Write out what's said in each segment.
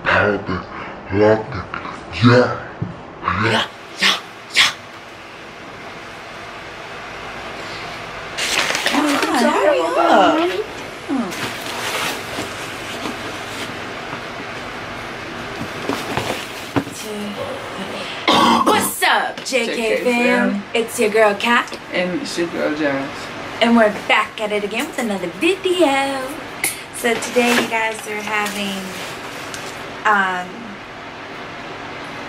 powder, latte, yeah. Yeah. Come on, hurry up. What's up, JK fam? It's your girl Kat. And it's your girl Jazz. And we're back at it again with another video. So today you guys are having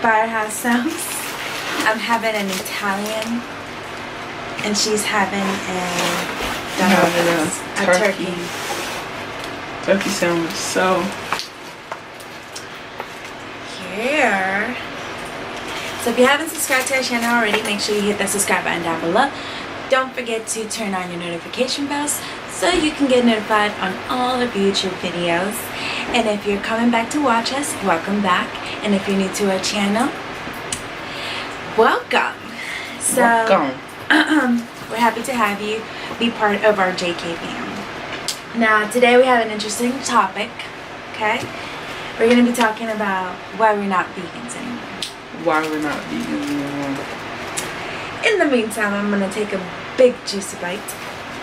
Firehouse sauce. I'm having an Italian and she's having a turkey. Turkey sandwich. So here. So if you haven't subscribed to our channel already, make sure you hit that subscribe button down below. Don't forget to turn on your notification bells so you can get notified on all of YouTube videos. And if you're coming back to watch us, welcome back. And if you're new to our channel, welcome. So welcome. We're happy to have you be part of our JK fam. Now today we have an interesting topic. Okay, we're going to be talking about why we're not vegans anymore. Why we're not vegans anymore. In the meantime, I'm going to take a big juicy bite.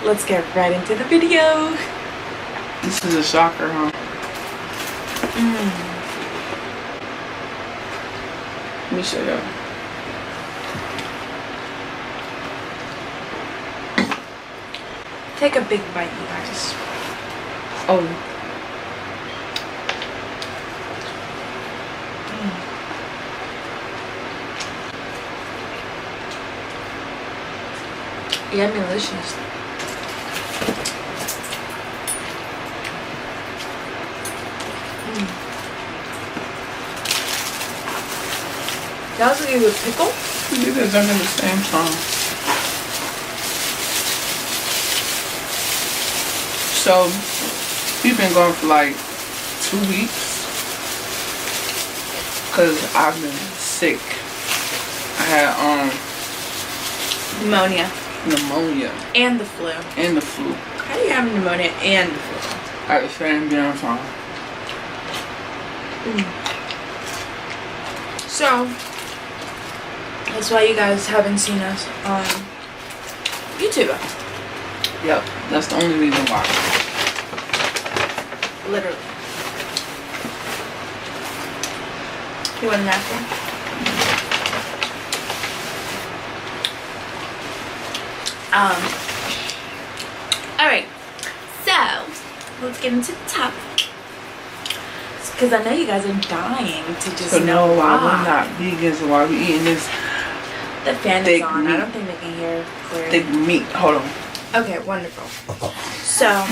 Let's get right into the video. This is a shocker, huh? Let me show you. Take a big bite, you guys. Oh. Yeah, delicious. That was a good pickle. You guys are in the same time. So we've been going for like 2 weeks because I've been sick. I had Pneumonia. And the flu. How do you have pneumonia and the flu? At the same damn time. So that's why you guys haven't seen us on YouTube. Yep, that's the only reason why. Literally. You want a napkin? Alright, so let's get into the topic. Because I know you guys are dying to just know why why we're not vegans and why we eating this. The fan is on. I don't think they can hear clearly. Thick meat. Hold on. Okay, wonderful. So,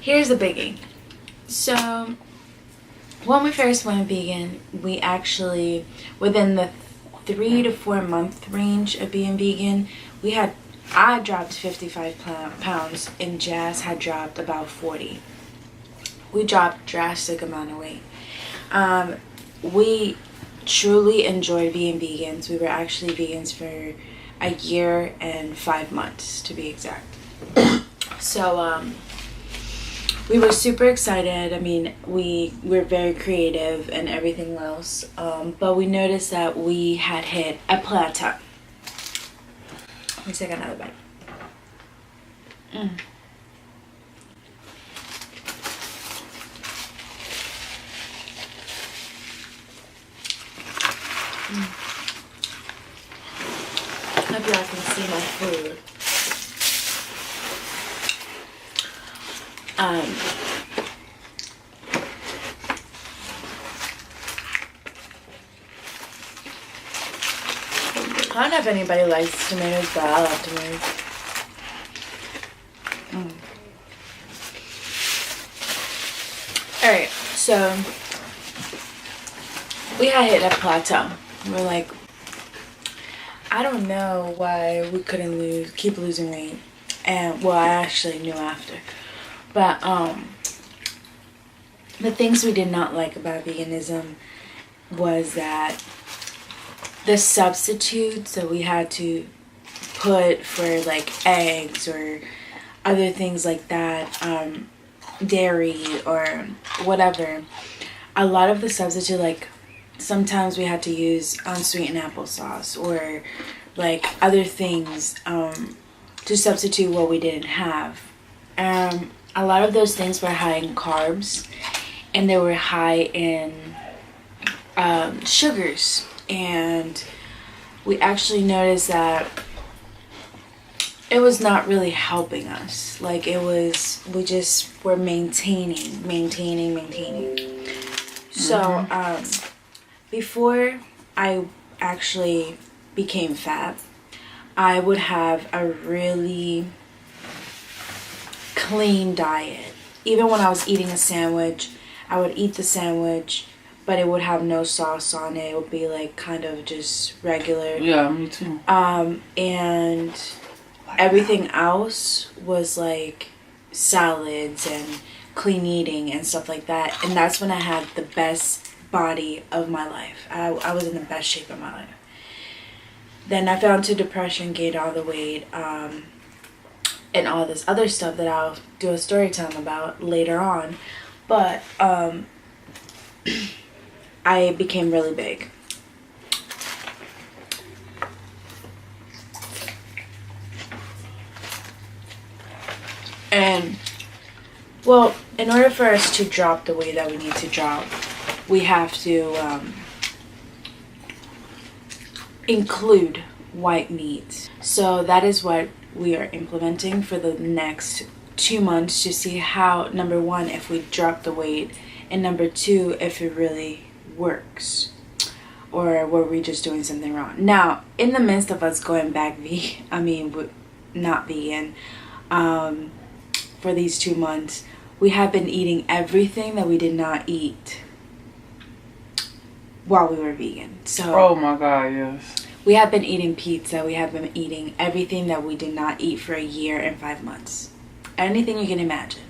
here's the biggie. So, when we first went vegan, we actually, within the 3 to 4 month range of being vegan, I dropped 55 pounds and Jazz had dropped about 40. We dropped a drastic amount of weight. We truly enjoyed being vegans. We were actually vegans for a year and 5 months to be exact. So, we were super excited. I mean, we were very creative and everything else. But we noticed that we had hit a plateau. Let me take another bite. I hope y'all can see my food. I don't know if anybody likes tomatoes, but I love tomatoes. Alright, so we had hit a plateau. We're like, I don't know why we couldn't keep losing weight. And well, I actually knew after. But the things we did not like about veganism was that the substitutes that we had to put for like eggs or other things like that, dairy or whatever, a lot of the substitute, like sometimes we had to use unsweetened applesauce or like other things to substitute what we didn't have. A lot of those things were high in carbs, and they were high in sugars, and we actually noticed that it was not really helping us. Like it was, we just were maintaining. So before I actually became fat, I would have a really clean diet. Even when I was eating a sandwich, I would eat the sandwich, but it would have no sauce on it. It would be like kind of just regular. Yeah, me too. And everything else was like salads and clean eating and stuff like that. And that's when I had the best body of my life. I was in the best shape of my life. Then I fell into depression, gained all the weight, and all this other stuff that I'll do a story time about later on. But I became really big. And, well, in order for us to drop the weight that we need to drop, we have to include white meat. So that is what we are implementing for the next 2 months to see how, number one, if we drop the weight, and number two, if it really works, or were we just doing something wrong. Now, in the midst of us going back not vegan, for these 2 months, we have been eating everything that we did not eat while we were vegan. So, oh my God, yes. We have been eating pizza. We have been eating everything that we did not eat for a year and 5 months. Anything you can imagine.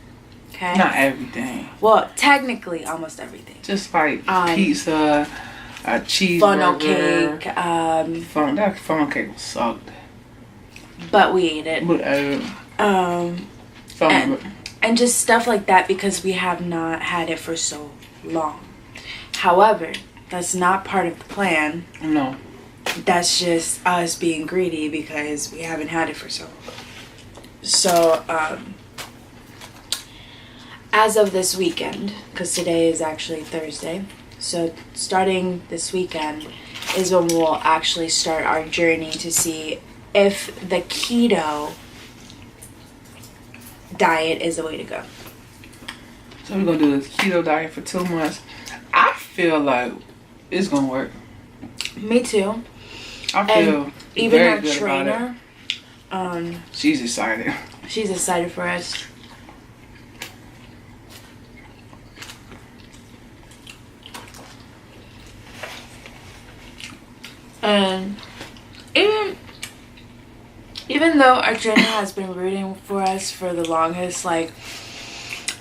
Okay? Not everything. Well, technically, almost everything. Just like pizza, a cheeseburger. Funnel cake. That funnel cake sucked. But we ate it. But, and just stuff like that because we have not had it for so long. However, that's not part of the plan. No. That's just us being greedy because we haven't had it for so long. So, as of this weekend, because today is actually Thursday, so starting this weekend is when we'll actually start our journey to see if the keto diet is the way to go. So we're going to do this keto diet for 2 months. I feel like it's going to work. Me too. I feel even very our good trainer, about it. She's excited. She's excited for us. And even though our trainer has been rooting for us for the longest, like,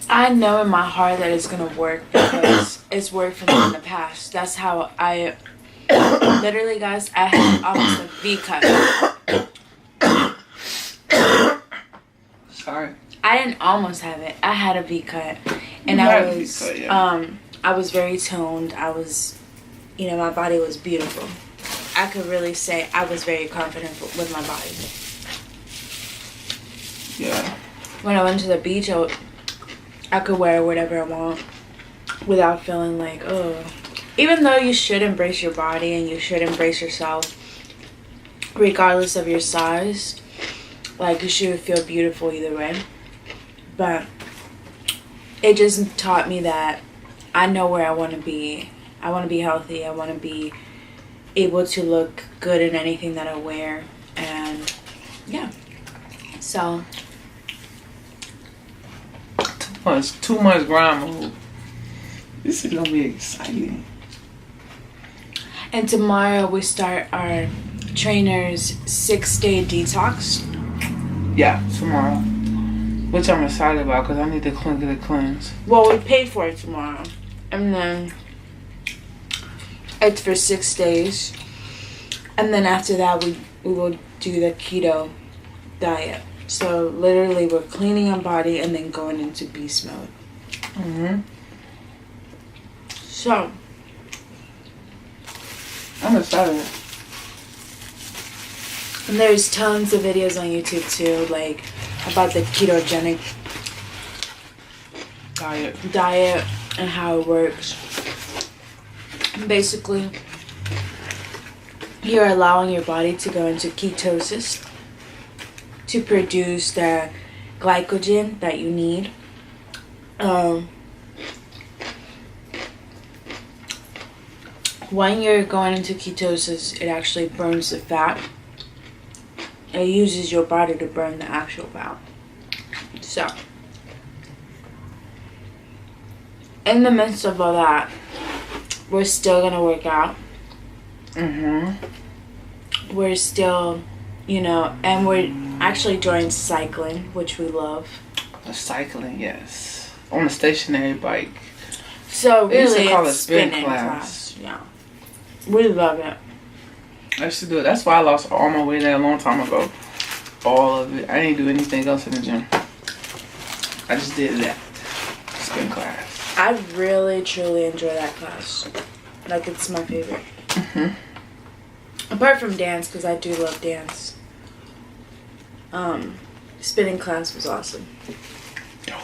I know in my heart that it's gonna work because it's worked for me in the past. That's how I literally, guys, I had almost a V cut. Sorry. I didn't almost have it. I had a V cut, and I was very toned. I was, my body was beautiful. I could really say I was very confident with my body. Yeah. When I went to the beach, I could wear whatever I want without feeling like, oh. Even though you should embrace your body and you should embrace yourself, regardless of your size, like, you should feel beautiful either way. But it just taught me that I know where I want to be. I want to be healthy. I want to be able to look good in anything that I wear. And yeah. So 2 months grind mode. This is gonna be exciting. And tomorrow we start our trainer's 6-day detox. Yeah, tomorrow. Which I'm excited about because I need to get a cleanse. Well, we paid for it tomorrow. And then it's for 6 days. And then after that we will do the keto diet. So literally we're cleaning our body and then going into beast mode. So I'm excited. And there's tons of videos on YouTube too, like about the ketogenic diet and how it works. Basically, you're allowing your body to go into ketosis to produce the glycogen that you need. When you're going into ketosis, it actually burns the fat. It uses your body to burn the actual fat. So, in the midst of all that, we're still gonna work out. We're still, and we're actually joined cycling, which we love. Cycling, yes. On a stationary bike. So They used to really, call it it's spin spinning class. Yeah, we love it. I used to do it. That's why I lost all my weight a long time ago. All of it. I didn't do anything else in the gym. I just did that. Spin class. I really, truly enjoy that class. Like, it's my favorite. Apart from dance, because I do love dance. Spinning class was awesome. Dope.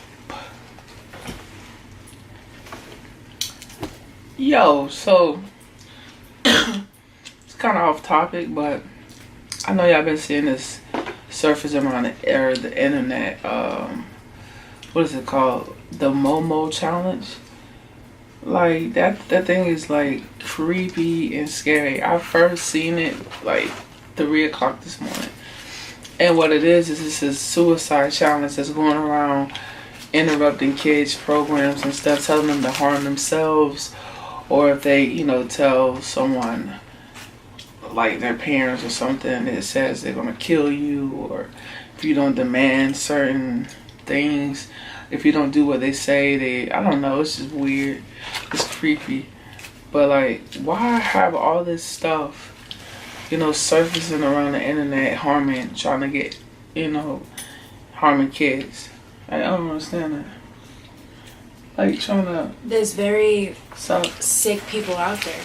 Yo, so it's kind of off topic, but I know y'all been seeing this surface around the internet. What is it called? The Momo challenge. Like that thing is like creepy and scary. I first seen it like 3 o'clock this morning. And what it is it's a suicide challenge that's going around interrupting kids' programs and stuff, telling them to harm themselves, or if they, tell someone like their parents or something, it says they're gonna kill you, or if you don't demand certain things, if you don't do what they say, I don't know, it's just weird. It's creepy. But like, why have all this stuff, surfacing around the internet, trying to get, harming kids? I don't understand that. Like, trying to... There's very sick people out there.